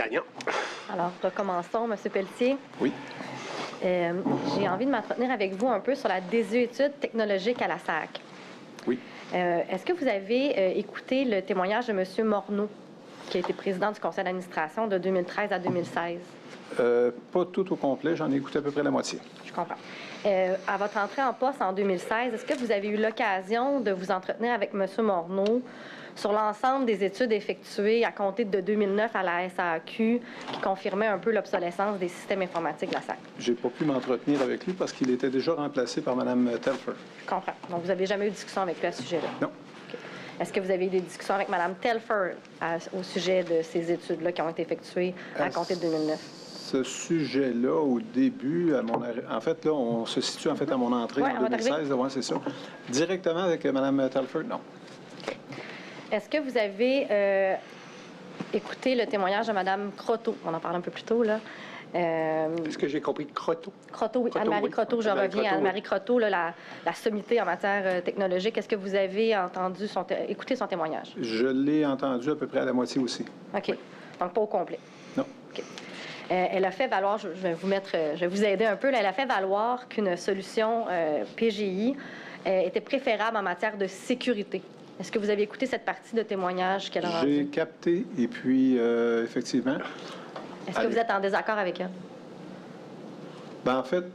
Gagnon. Alors, recommençons, M. Pelletier. Oui. J'ai envie de m'entretenir avec vous un peu sur la désuétude technologique à la SAC. Oui. Est-ce que vous avez écouté le témoignage de M. Morneau, qui a été président du conseil d'administration de 2013 à 2016? Pas tout au complet, j'en ai écouté à peu près la moitié. Je comprends. À votre entrée en poste en 2016, est-ce que vous avez eu l'occasion de vous entretenir avec M. Morneau sur l'ensemble des études effectuées à compter de 2009 à la SAQ qui confirmaient un peu l'obsolescence des systèmes informatiques de la SAC? J'ai pas pu m'entretenir avec lui parce qu'il était déjà remplacé par Mme Telfer. Je comprends. Donc, vous n'avez jamais eu de discussion avec lui à ce sujet-là? Non. Okay. Est-ce que vous avez eu des discussions avec Mme Telfer au sujet de ces études-là qui ont été effectuées à compter de 2009? Ce sujet-là, au début, en fait, là, on se situe en fait à mon entrée en 2016. Oui, c'est ça. Directement avec Mme Telfer, non. Okay. Est-ce que vous avez écouté le témoignage de Mme Croteau? On en parle un peu plus tôt, là. Est-ce que j'ai compris Croteau? Croteau, oui. Anne-Marie Croteau, je reviens à Anne-Marie Croteau, là, la sommité en matière technologique. Est-ce que vous avez entendu écouté son témoignage? Je l'ai entendu à peu près à la moitié aussi. OK. Oui. Donc, pas au complet? Non. OK. Elle a fait valoir, je vais vous aider un peu, là, elle a fait valoir qu'une solution PGI était préférable en matière de sécurité. Est-ce que vous avez écouté cette partie de témoignage qu'elle a rendue? J'ai capté, et puis, effectivement... Est-ce que vous êtes en désaccord avec elle? Bien, en fait,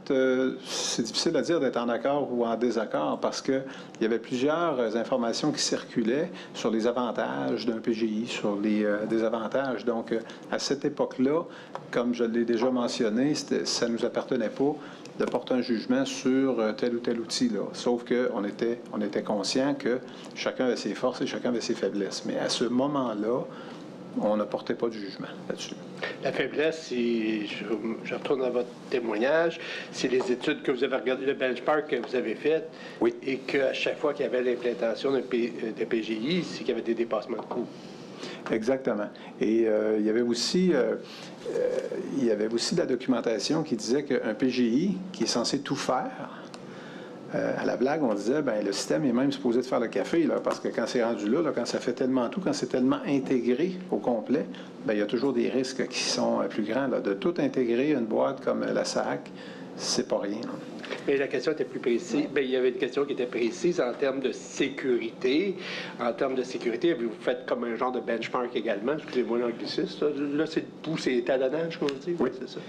c'est difficile à dire d'être en accord ou en désaccord parce qu'il y avait plusieurs informations qui circulaient sur les avantages d'un PGI, sur les désavantages. Donc, à cette époque-là, comme je l'ai déjà mentionné, ça ne nous appartenait pas de porter un jugement sur tel ou tel outil, là. Sauf qu'on était conscient que chacun avait ses forces et chacun avait ses faiblesses. Mais à ce moment-là, on ne portait pas de jugement là-dessus. La faiblesse, si je retourne à votre témoignage, c'est les études que vous avez regardées, le benchmark que vous avez fait, oui. Et qu'à chaque fois qu'il y avait l'implantation de PGI, c'est qu'il y avait des dépassements de coûts. Exactement. Et il y avait aussi de la documentation qui disait qu'un PGI qui est censé tout faire, à la blague, on disait, bien, le système est même supposé de faire le café, là, parce que quand c'est rendu là, quand ça fait tellement tout, quand c'est tellement intégré au complet, bien, il y a toujours des risques qui sont plus grands. Là. De tout intégrer une boîte comme la SAC, c'est pas rien. Là. Mais la question était plus précise. Bien, il y avait une question qui était précise en termes de sécurité. En termes de sécurité, vous faites comme un genre de benchmark également. Excusez-moi l'anglicisme. Là, c'est étalonnage, comme on dit. Oui, c'est ça.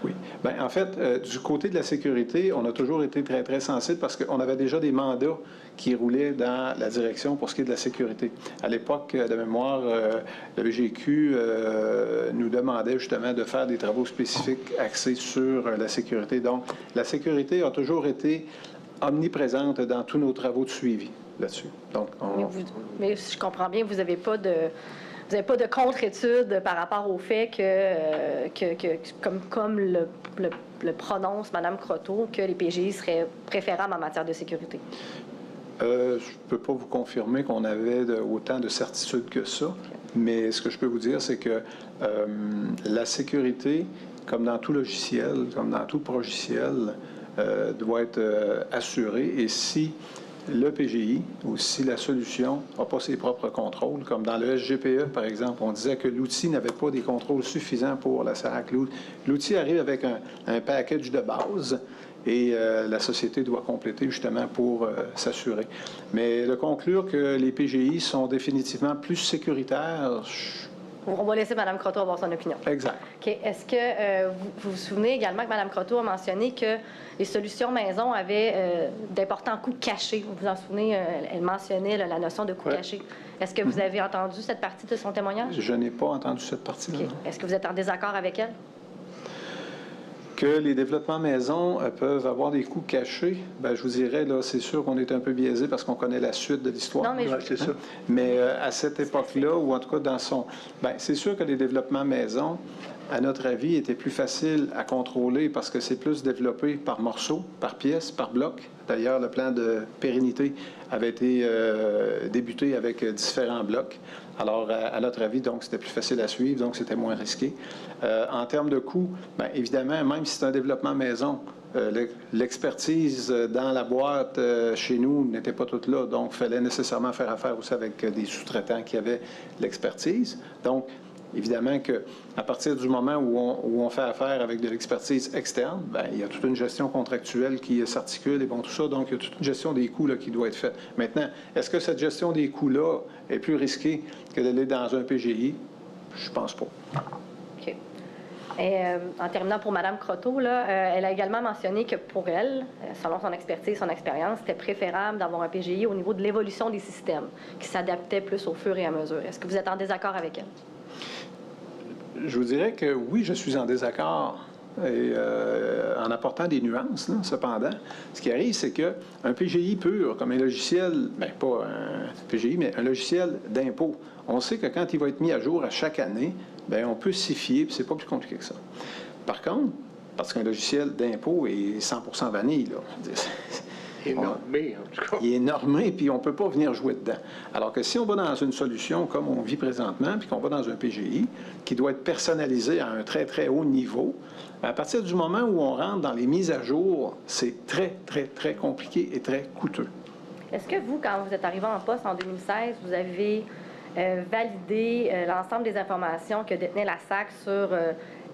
Oui. Bien, en fait, du côté de la sécurité, on a toujours été très, très sensible parce qu'on avait déjà des mandats qui roulaient dans la direction pour ce qui est de la sécurité. À l'époque, de mémoire, le BGQ nous demandait justement de faire des travaux spécifiques axés sur la sécurité. Donc, la sécurité a toujours été omniprésente dans tous nos travaux de suivi là-dessus. Donc, mais si je comprends bien, vous n'avez pas de contre-étude par rapport au fait comme le prononce Mme Croteau, que les PGI seraient préférables en matière de sécurité? Je ne peux pas vous confirmer qu'on avait autant de certitude que ça, mais ce que je peux vous dire, c'est que la sécurité, comme dans tout logiciel, comme dans tout progiciel, doit être assurée. Et si le PGI ou si la solution n'a pas ses propres contrôles, comme dans le SGPE, par exemple, on disait que l'outil n'avait pas des contrôles suffisants pour la SAC. L'outil arrive avec un package de base et la société doit compléter justement pour s'assurer. Mais de conclure que les PGI sont définitivement plus sécuritaires... On va laisser Mme Croteau avoir son opinion. Exact. Okay. Est-ce que vous vous souvenez également que Mme Croteau a mentionné que les solutions maison avaient d'importants coûts cachés? Vous vous en souvenez, elle mentionnait la notion de coûts cachés. Est-ce que vous avez entendu cette partie de son témoignage? Je n'ai pas entendu cette partie-là. Okay. Est-ce que vous êtes en désaccord avec elle? Que les développements maison peuvent avoir des coûts cachés, bien, je vous dirais, là, c'est sûr qu'on est un peu biaisé parce qu'on connaît la suite de l'histoire. Non, mais c'est ça. Mais à cette époque-là, ou en tout cas dans son... Bien, c'est sûr que les développements maison, à notre avis, étaient plus faciles à contrôler parce que c'est plus développé par morceaux, par pièces, par bloc. D'ailleurs, le plan de pérennité avait été débuté avec différents blocs. Alors, à notre avis, donc, c'était plus facile à suivre, donc c'était moins risqué. En termes de coûts, bien, évidemment, même si c'est un développement maison, l'expertise dans la boîte chez nous n'était pas toute là, donc il fallait nécessairement faire affaire aussi avec des sous-traitants qui avaient l'expertise. Donc, Évidemment qu'à partir du moment où on fait affaire avec de l'expertise externe, bien, il y a toute une gestion contractuelle qui s'articule et bon, tout ça. Donc, il y a toute une gestion des coûts là, qui doit être faite. Maintenant, est-ce que cette gestion des coûts-là est plus risquée que d'aller dans un PGI? Je pense pas. OK. Et en terminant pour Mme Croteau, là, elle a également mentionné que pour elle, selon son expertise, son expérience, c'était préférable d'avoir un PGI au niveau de l'évolution des systèmes, qui s'adaptait plus au fur et à mesure. Est-ce que vous êtes en désaccord avec elle? Je vous dirais que oui, je suis en désaccord. Et, en apportant des nuances, là, cependant, ce qui arrive, c'est qu'un PGI pur, comme un logiciel, bien pas un PGI, mais un logiciel d'impôt, on sait que quand il va être mis à jour à chaque année, bien, on peut s'y fier, puis c'est pas plus compliqué que ça. Par contre, parce qu'un logiciel d'impôt est 100% vanille, là, Il est normé, en tout cas. il est normé, puis on ne peut pas venir jouer dedans. Alors que si on va dans une solution comme on vit présentement, puis qu'on va dans un PGI, qui doit être personnalisé à un très, très haut niveau, à partir du moment où on rentre dans les mises à jour, c'est très, très, très compliqué et très coûteux. Est-ce que vous, quand vous êtes arrivé en poste en 2016, vous avez validé l'ensemble des informations que détenait la SAC sur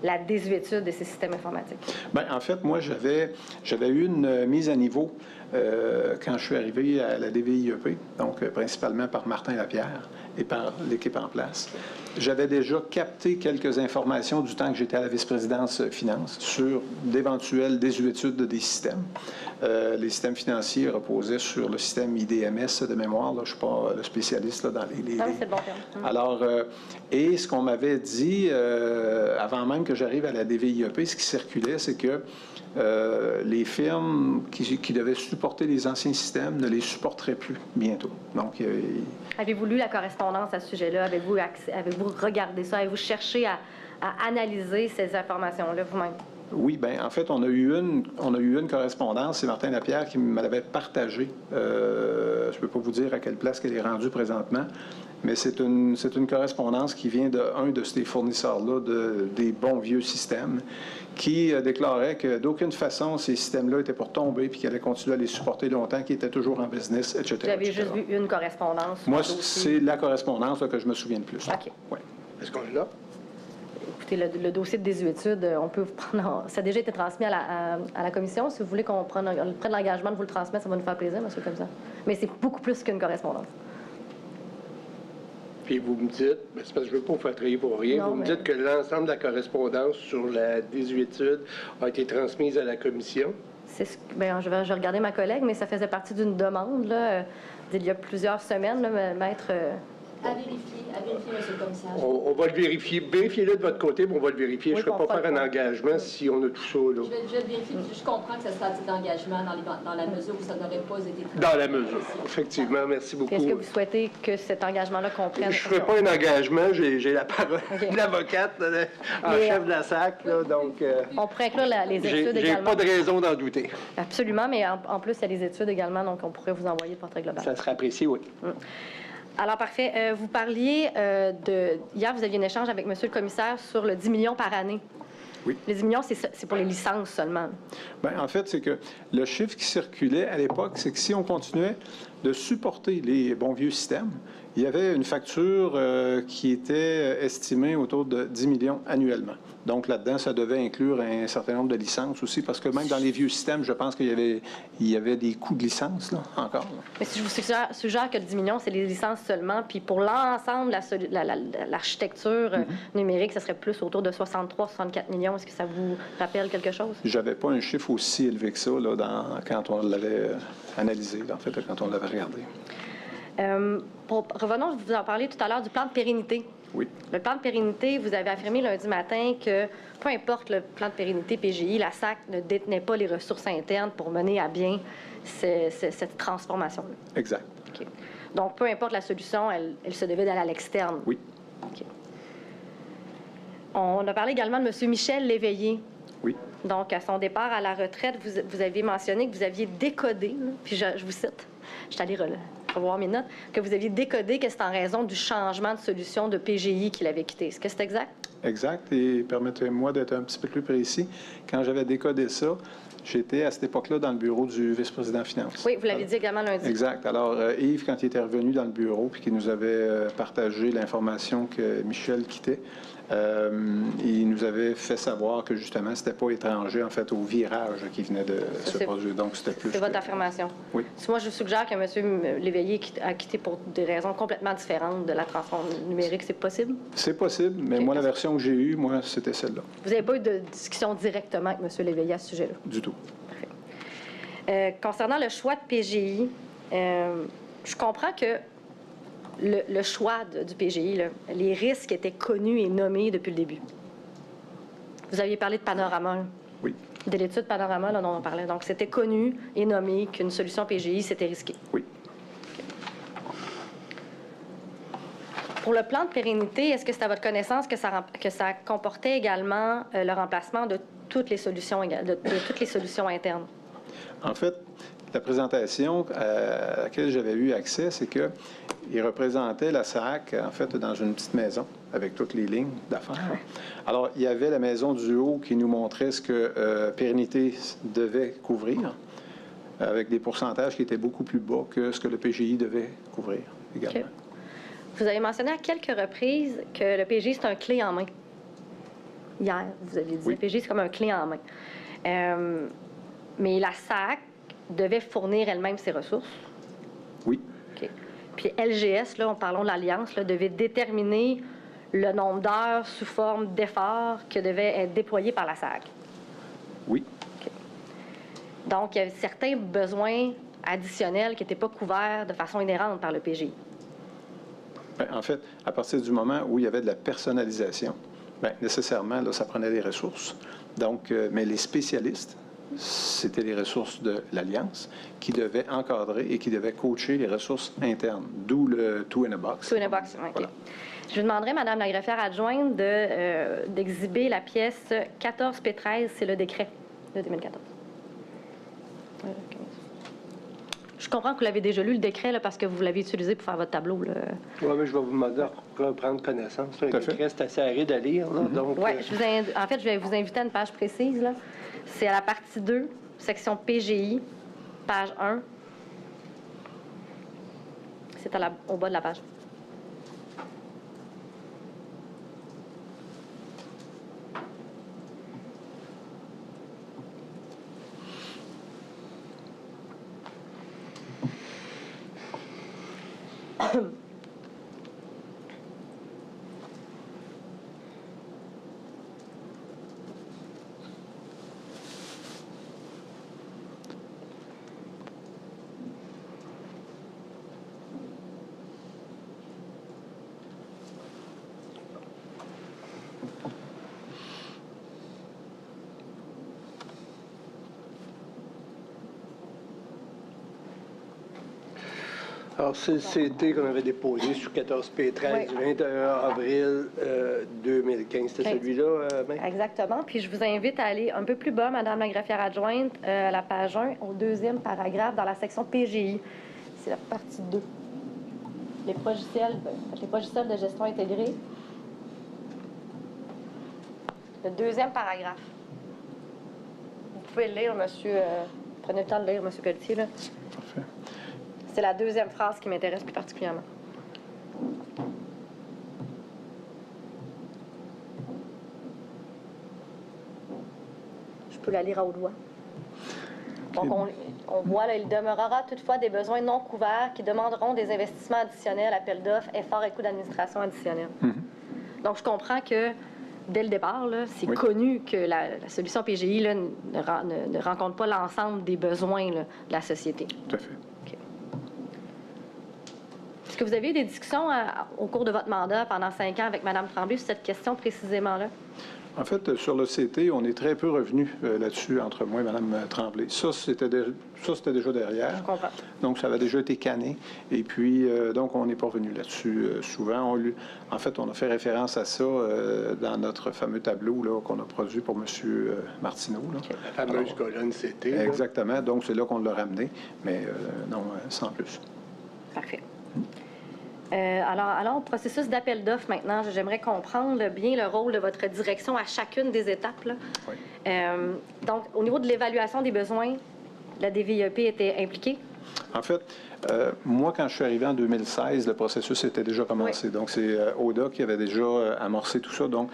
la désuétude de ces systèmes informatiques? Bien, en fait, moi, j'avais eu une mise à niveau quand je suis arrivé à la DVIEP, donc principalement par Martin Lapierre et par l'équipe en place. J'avais déjà capté quelques informations du temps que j'étais à la vice-présidence finance sur d'éventuelles désuétudes des systèmes. Les systèmes financiers reposaient sur le système IDMS de mémoire. Là, je ne suis pas le spécialiste là, dans les... Ah oui, c'est le bon terme. Alors, et ce qu'on m'avait dit avant même que j'arrive à la DVIEP, ce qui circulait, c'est que les firmes qui devaient supporter les anciens systèmes ne les supporteraient plus bientôt. Donc, avez-vous lu la correspondance à ce sujet-là? Avez-vous regardé ça? Avez-vous cherché à analyser ces informations-là vous-même? Oui, bien, en fait, on a eu une correspondance. C'est Martin Lapierre qui me l'avait partagée. Je ne peux pas vous dire à quelle place qu'elle est rendue présentement, mais c'est une correspondance qui vient d'un de ces fournisseurs-là des bons vieux systèmes qui déclarait que d'aucune façon ces systèmes-là étaient pour tomber puis qu'ils allaient continuer à les supporter longtemps, qu'ils étaient toujours en business, etc. Vous avez juste vu une correspondance? Moi, c'est la correspondance là, que je me souviens le plus. OK. Ouais. Est-ce qu'on l'a? Écoutez, le dossier de désuétude, on peut vous prendre... Ça a déjà été transmis à la commission. Si vous voulez qu'on prenne l'engagement de vous le transmettre, ça va nous faire plaisir, monsieur comme ça. Mais c'est beaucoup plus qu'une correspondance. Puis vous me dites, mais c'est parce que je ne veux pas vous faire travailler pour rien, vous me dites que l'ensemble de la correspondance sur la désuétude a été transmise à la commission. Bien, je vais regarder ma collègue, mais ça faisait partie d'une demande là, d'il y a plusieurs semaines, là, maître... À vérifier, monsieur le commissaire. On va le vérifier. Vérifiez-le de votre côté, mais on va le vérifier. Oui, je ne vais pas faire un engagement si on a tout ça. Là. Je vais vérifier. Je comprends que ça sera un titre d'engagement dans la mesure où ça n'aurait pas été traité. Dans la mesure, effectivement. Merci beaucoup. Est-ce que vous souhaitez que cet engagement-là comprenne... Je ne ferai pas un engagement. J'ai la parole de l'avocate en chef de la SAC. Là, donc, on pourrait inclure les études également. J'ai pas de raison d'en douter. Absolument, mais en plus, il y a les études également, donc on pourrait vous envoyer le portrait global. Ça serait apprécié, oui. Alors, parfait. Vous parliez hier, vous aviez un échange avec monsieur le commissaire sur le 10 millions par année. Oui. Les 10 millions, c'est pour les licences seulement. Bien, en fait, c'est que le chiffre qui circulait à l'époque, c'est que si on continuait de supporter les bons vieux systèmes, il y avait une facture qui était estimée autour de 10 millions annuellement. Donc, là-dedans, ça devait inclure un certain nombre de licences aussi, parce que même dans les vieux systèmes, je pense qu'il y avait des coûts de licence, là, encore. Mais si je vous suggère que le 10 millions, c'est les licences seulement, puis pour l'ensemble, l'architecture numérique, ça serait plus autour de 63-64 millions. Est-ce que ça vous rappelle quelque chose? J'avais pas un chiffre aussi élevé que ça, là, quand on l'avait analysé, en fait, quand on l'avait regardé. Revenons, vous en parliez tout à l'heure du plan de pérennité. Oui. Le plan de pérennité, vous avez affirmé lundi matin que, peu importe le plan de pérennité PGI, la SAC ne détenait pas les ressources internes pour mener à bien cette transformation-là. Exact. Okay. Donc, peu importe la solution, elle se devait d'aller à l'externe. Oui. Okay. On a parlé également de M. Michel Léveillé. Oui. Donc, à son départ à la retraite, vous aviez mentionné que vous aviez décodé, là, puis je vous cite, je suis allée revoir mes notes, que vous aviez décodé que c'est en raison du changement de solution de PGI qu'il avait quitté. Est-ce que c'est exact? Exact. Et permettez-moi d'être un petit peu plus précis. Quand j'avais décodé ça, J'étais à cette époque-là dans le bureau du vice-président Finance. Oui, vous l'avez dit également lundi. Exact. Alors, Yves, quand il était revenu dans le bureau puis qu'il nous avait partagé l'information que Michel quittait, il nous avait fait savoir que, justement, c'était pas étranger, en fait, au virage qui venait de se produire. Donc, c'était plus... C'est votre affirmation. Oui. Moi, je suggère que M. Léveillé a quitté pour des raisons complètement différentes de la transformation numérique. C'est possible? C'est possible, mais OK. moi, la version que j'ai eue, moi, c'était celle-là. Vous n'avez pas eu de discussion directement avec M. Léveillé à ce sujet-là? Du tout. Concernant le choix de PGI, je comprends que le choix du PGI, là, les risques étaient connus et nommés depuis le début. Vous aviez parlé de Panorama, là, Oui. de l'étude Panorama là, dont on parlait. Donc, c'était connu et nommé qu'une solution PGI, c'était risqué. Oui. Pour le plan de pérennité, est-ce que c'est à votre connaissance que ça comportait également le remplacement de toutes les solutions, de toutes les solutions internes? En fait, la présentation à laquelle j'avais eu accès, c'est qu'il représentait la SAC, en fait, dans une petite maison avec toutes les lignes d'affaires. Alors, il y avait la maison du haut qui nous montrait ce que Pérennité devait couvrir, avec des pourcentages qui étaient beaucoup plus bas que ce que le PGI devait couvrir également. Okay. Vous avez mentionné à quelques reprises que le PGI, c'est un clé en main. Hier, vous avez dit Oui. le PGI, c'est comme un clé en main. Mais la SAC devait fournir elle-même ses ressources. Oui. OK. Puis LGS, là, parlons de l'Alliance, là, devait déterminer le nombre d'heures sous forme d'efforts que devait être déployé par la SAC. Oui. OK. Donc, il y avait certains besoins additionnels qui n'étaient pas couverts de façon inhérente par le PGI. Bien, en fait, à partir du moment où il y avait de la personnalisation, bien, nécessairement, là, ça prenait des ressources. Donc, mais les spécialistes, c'était les ressources de l'Alliance qui devaient encadrer et qui devaient coacher les ressources internes, d'où le two in a box. Two in a box, OK. Voilà. Je vous demanderai, Mme la greffière adjointe, d'exhiber la pièce 14P13, c'est le décret de 2014. Je comprends que vous l'avez déjà lu, le décret, là, parce que vous l'avez utilisé pour faire votre tableau. Là. Oui, mais je vais vous demander de reprendre connaissance. Le décret, c'est assez aride à lire. Là, donc, Oui, en fait, je vais vous inviter à une page précise. Là. C'est à la partie 2, section PGI, page 1. C'est au bas de la page. Alors, c'est le CT qu'on avait déposé sur 14P13 du 21 avril 2015. C'était celui-là, Ben? Exactement. Puis je vous invite à aller un peu plus bas, Madame la greffière adjointe, à la page 1, au deuxième paragraphe, dans la section PGI. C'est la partie 2. Les logiciels de gestion intégrée. Le deuxième paragraphe. Vous pouvez le lire, monsieur. Prenez le temps de lire, monsieur Pelletier. Là. Parfait. C'est la deuxième phrase qui m'intéresse plus particulièrement. Je peux la lire à haute voix. Donc, on voit, là, il demeurera toutefois des besoins non couverts qui demanderont des investissements additionnels, appels d'offres, efforts et coûts d'administration additionnels. Donc, je comprends que, dès le départ, là, c'est connu que la solution PGI là, ne rencontre pas l'ensemble des besoins là, de la société. Tout à fait. OK. Est-ce que vous avez eu des discussions au cours de votre mandat pendant 5 ans avec Mme Tremblay sur cette question précisément-là? En fait, sur le CT, on est très peu revenu là-dessus entre moi et Mme Tremblay. Ça, c'était déjà derrière. Je comprends. Donc, ça avait déjà été canné. Et puis, donc, on n'est pas revenu là-dessus souvent. En fait, on a fait référence à ça dans notre fameux tableau là, qu'on a produit pour M. Martineau. Là. Okay. La fameuse colonne CT. Exactement. Donc, c'est là qu'on l'a ramené. Mais non, sans plus. Parfait. Alors, au processus d'appel d'offres maintenant, j'aimerais comprendre bien le rôle de votre direction à chacune des étapes. Là. Oui. Donc, au niveau de l'évaluation des besoins, la DVIEP était impliquée? En fait, moi, quand je suis arrivé en 2016, le processus était déjà commencé. Oui. Donc, c'est ODA qui avait déjà amorcé tout ça. Donc,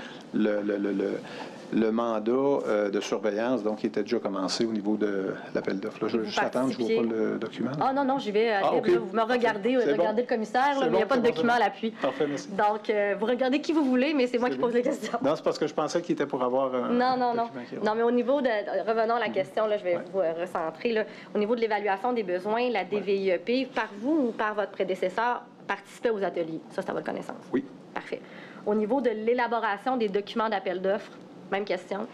le mandat de surveillance, donc, il était déjà commencé au niveau de l'appel d'offres. Là, je vais juste attendre, je ne vois pas le document. Ah non, j'y vais. OK. Vous me regardez, regardez le commissaire, là, mais il n'y a pas de document à l'appui. Parfait, merci. Donc, vous regardez qui vous voulez, mais c'est moi qui pose les questions. Non, c'est parce que je pensais qu'il était pour avoir un Non. document. Non, mais au niveau de... Revenons à la question, là, je vais vous recentrer. Là. Au niveau de l'évaluation des besoins, la DVIEP, par vous ou par votre prédécesseur, participait aux ateliers. Ça, c'est à votre connaissance? Oui. Parfait. Au niveau de l'élaboration des documents d'appel d'offres, même question.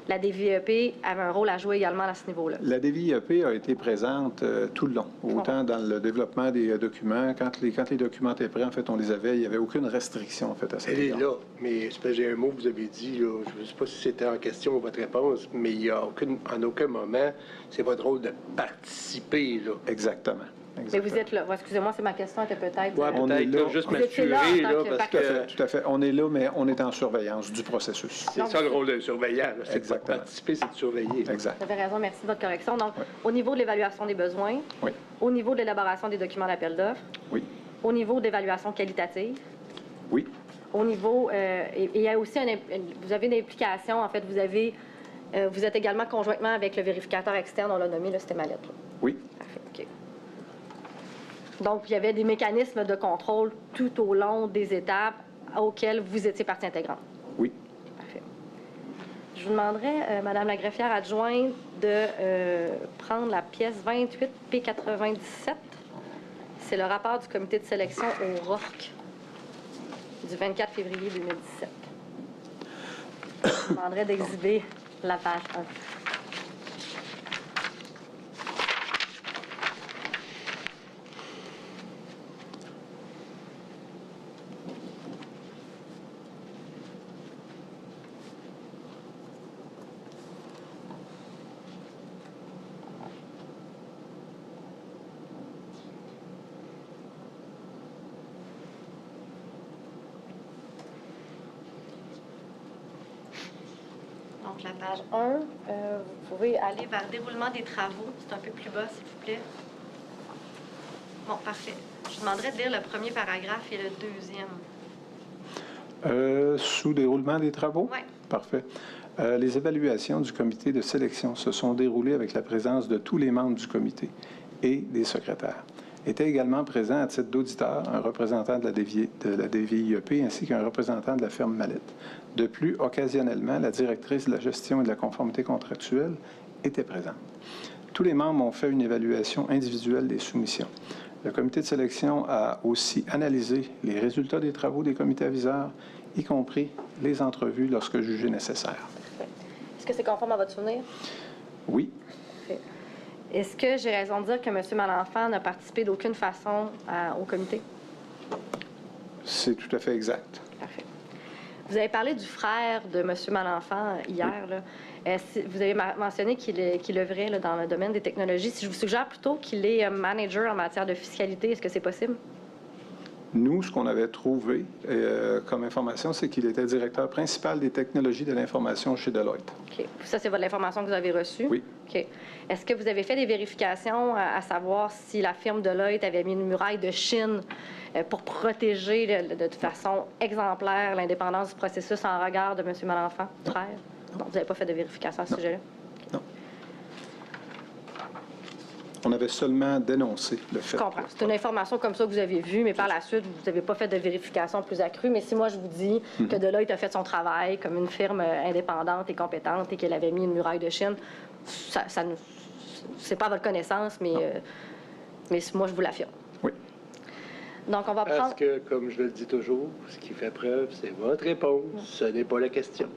La DVIEP avait un rôle à jouer également à ce niveau-là. La DVIEP a été présente tout le long, autant dans le développement des documents. Quand les documents étaient prêts, en fait, on les avait. Il n'y avait aucune restriction, en fait, à cet Elle est égard. là, mais c'est parce que j'ai un mot que vous avez dit, là, je ne sais pas si c'était en question votre réponse, mais il y a en aucun moment, c'est votre rôle de participer, là. Exactement. Mais vous êtes là. Excusez-moi, c'est ma question était peut-être... Ouais, On peut-être est là. juste Vous étiez là m'assurer, en là, tant que parce que Tout à fait. On est là, mais on est en surveillance du processus. c'est ça le rôle d'un surveillant, là, c'est pas de Exactement. participer, c'est de surveiller. Exact. Vous avez raison, merci de votre correction. Donc, Oui. au niveau de l'évaluation des besoins, Oui. au niveau de l'élaboration des documents d'appel d'offres, Oui. au niveau d'évaluation qualitative, Oui. au niveau... et il y a aussi vous avez une implication, en fait, vous êtes également conjointement avec le vérificateur externe, on l'a nommé, là, c'était ma lettre. Oui. Parfait, OK. Donc, il y avait des mécanismes de contrôle tout au long des étapes auxquelles vous étiez partie intégrante. Oui. Parfait. Je vous demanderais, Madame la greffière adjointe, de prendre la pièce 28 P97. C'est le rapport du comité de sélection au RORC du 24 février 2017. Je vous demanderais d'exhiber la page 1. Donc, la page 1, vous pouvez aller vers déroulement des travaux. C'est un peu plus bas, s'il vous plaît. Bon, parfait. Je vous demanderais de lire le premier paragraphe et le deuxième. Sous déroulement des travaux? Oui. Parfait. Les évaluations du comité de sélection se sont déroulées avec la présence de tous les membres du comité et des secrétaires. Était également présent à titre d'auditeur un représentant de la DVIEP ainsi qu'un représentant de la firme Mallette. De plus, occasionnellement, la directrice de la gestion et de la conformité contractuelle était présente. Tous les membres ont fait une évaluation individuelle des soumissions. Le comité de sélection a aussi analysé les résultats des travaux des comités aviseurs, y compris les entrevues lorsque jugé nécessaire. Est-ce que c'est conforme à votre souvenir? Oui. Parfait. Est-ce que j'ai raison de dire que M. Malenfant n'a participé d'aucune façon au comité? C'est tout à fait exact. Parfait. Vous avez parlé du frère de M. Malenfant hier. Là. Vous avez mentionné qu'il œuvrait là, dans le domaine des technologies. Si je vous suggère plutôt qu'il est manager en matière de fiscalité, est-ce que c'est possible? Nous, ce qu'on avait trouvé comme information, c'est qu'il était directeur principal des technologies de l'information chez Deloitte. OK. Ça, c'est l'information que vous avez reçue? Oui. OK. Est-ce que vous avez fait des vérifications à savoir si la firme Deloitte avait mis une muraille de Chine pour protéger de façon exemplaire l'indépendance du processus en regard de M. Malenfant, frère? Non, vous n'avez pas fait de vérification à ce sujet-là? Non. On avait seulement dénoncé le fait. Je comprends. C'est une information comme ça que vous avez vue, mais par la suite, vous n'avez pas fait de vérification plus accrue. Mais si moi, je vous dis que Deloitte a fait son travail comme une firme indépendante et compétente et qu'elle avait mis une muraille de Chine, c'est pas à votre connaissance, mais moi, je vous l'affirme. Oui. Donc, on va prendre... Parce que, comme je le dis toujours, ce qui fait preuve, c'est votre réponse, ce n'est pas la question.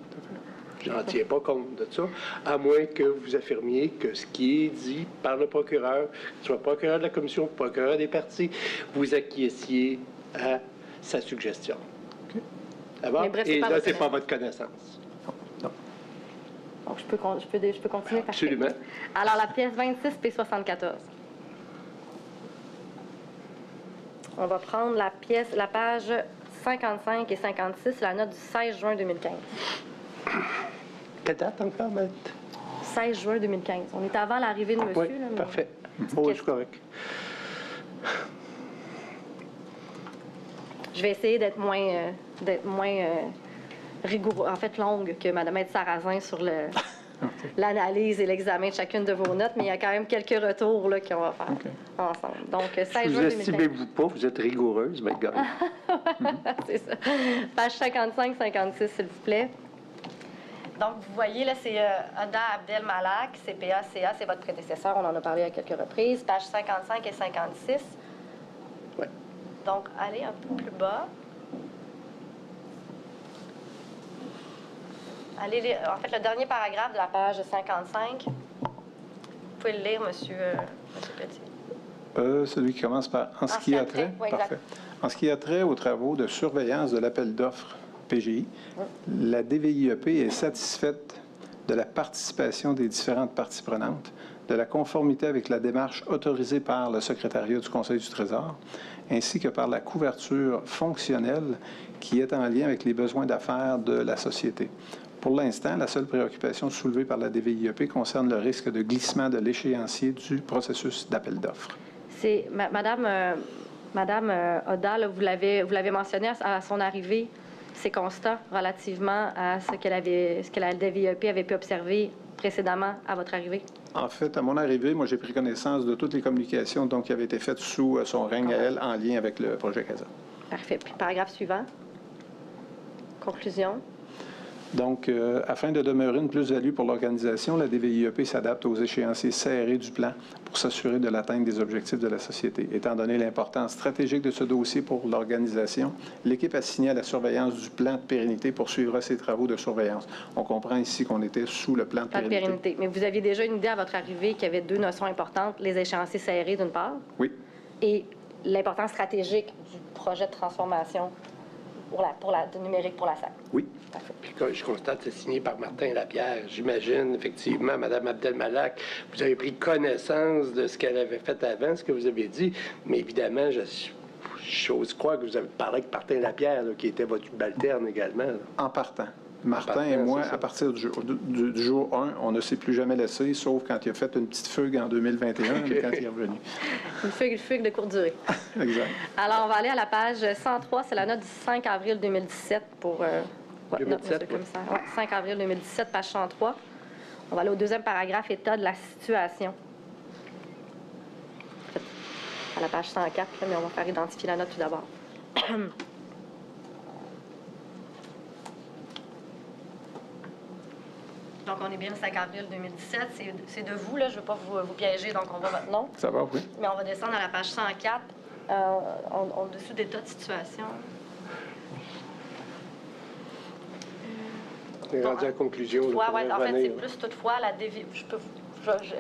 J'en tiens pas compte de ça, à moins que vous affirmiez que ce qui est dit par le procureur, soit procureur de la commission, procureur des parties, vous acquiesciez à sa suggestion. D'abord, Mais bref, et pas là, votre c'est pas votre connaissance. Non. Donc, je peux continuer? Parfait. Absolument. Alors, la pièce 26, P74. On va prendre la page 55 et 56, la note du 16 juin 2015. Quelle date encore, Maître? 16 juin 2015. On est avant l'arrivée de monsieur. Oui, là, mais- parfait. Oh, oui, je suis correct. Je vais essayer d'être moins rigoureux, en fait longue que Mme Maître Sarrazin sur l'analyse et l'examen de chacune de vos notes, mais il y a quand même quelques retours là, qu'on va faire ensemble. Donc, 16 Vous juin 2015. estimez-vous pas, vous êtes rigoureuse, Maître Gagné. C'est ça. Page 55-56, s'il vous plaît. Donc, vous voyez, là, c'est Oda Abdel Malak, CPA-CA, c'est votre prédécesseur, on en a parlé à quelques reprises. Page 55 et 56. Ouais. Donc, allez un peu plus bas. Allez lire, en fait, le dernier paragraphe de la page 55. Vous pouvez le lire, monsieur Petit. Celui qui commence par « En ce qui a trait ». Oui, exact. Parfait. En ce qui a trait aux travaux de surveillance de l'appel d'offres PGI, la DVIEP est satisfaite de la participation des différentes parties prenantes, de la conformité avec la démarche autorisée par le secrétariat du Conseil du Trésor, ainsi que par la couverture fonctionnelle qui est en lien avec les besoins d'affaires de la société. Pour l'instant, la seule préoccupation soulevée par la DVIEP concerne le risque de glissement de l'échéancier du processus d'appel d'offres. C'est Madame Oda, là, vous l'avez mentionné à son arrivée, ses constats relativement à ce que la DVIEP avait pu observer précédemment à votre arrivée? En fait, à mon arrivée, moi, j'ai pris connaissance de toutes les communications donc, qui avaient été faites sous son règne à elle en lien avec le projet CASA. Parfait. Puis, paragraphe suivant. Conclusion. Donc, afin de demeurer une plus-value pour l'organisation, la DVIEP s'adapte aux échéanciers serrés du plan pour s'assurer de l'atteinte des objectifs de la société. Étant donné l'importance stratégique de ce dossier pour l'organisation, l'équipe assignée à la surveillance du plan de pérennité poursuivra ses travaux de surveillance. On comprend ici qu'on était sous le plan de pérennité. Mais vous aviez déjà une idée à votre arrivée qu'il y avait deux notions importantes, les échéanciers serrés d'une part, Oui. et l'importance stratégique du projet de transformation de numérique pour la SAC. Oui. Puis comme je constate, c'est signé par Martin Lapierre. J'imagine, effectivement, Mme Abdel-Malak, vous avez pris connaissance de ce qu'elle avait fait avant, ce que vous avez dit, mais évidemment, j'ose croire que vous avez parlé avec Martin Lapierre, là, qui était votre subalterne également. Là. En partant. Martin et moi, à partir du jour 1, on ne s'est plus jamais laissé, sauf quand il a fait une petite fugue en 2021, mais quand il est revenu. Une fugue de courte durée. Exact. Alors, on va aller à la page 103, c'est la note du 5 avril 2017 pour votre note, monsieur le commissaire. Oui, 5 avril 2017, page 103. On va aller au deuxième paragraphe, état de la situation. À la page 104, là, mais on va faire identifier la note tout d'abord. Donc, on est bien le 5 avril 2017. C'est de vous, là. Je ne veux pas vous piéger, donc on va votre nom. Ça va, oui. Mais on va descendre à la page 104, en dessous d'état de situation. On est rendu à la conclusion. Toutefois, ouais, en fait, c'est plus toutefois la